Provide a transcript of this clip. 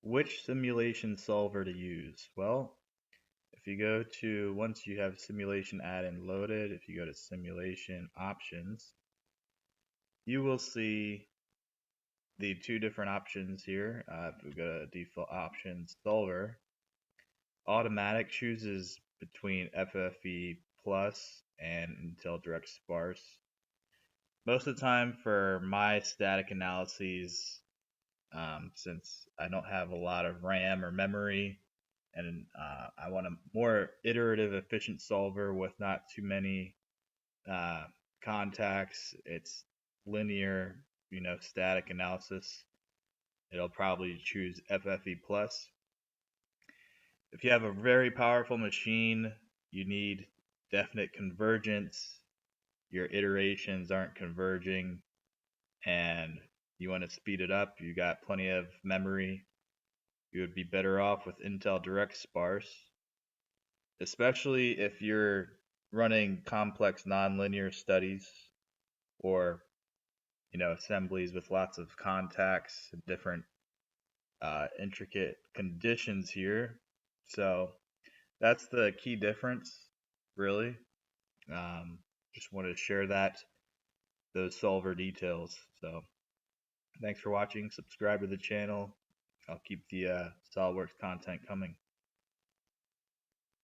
Which simulation solver to use? Well, if you go to, once you have simulation add-in loaded, if you go to simulation options, you will see the two different options here. If we go to default options solver, automatic chooses between FFE plus and Intel Direct Sparse. Most of the time for my static analyses, since I don't have a lot of RAM or memory, and I want a more iterative, efficient solver with not too many uh, contacts. It's linear, static analysis. It'll probably choose FFE plus. If you have a very powerful machine, you need definite convergence. Your iterations aren't converging, and you want to speed it up. You got plenty of memory. You would be better off with Intel Direct Sparse, especially if you're running complex nonlinear studies or assemblies with lots of contacts and different intricate conditions here. So that's the key difference, really. Um, just wanted to share those solver details. So thanks for watching. Subscribe to the channel. I'll keep the SolidWorks content coming.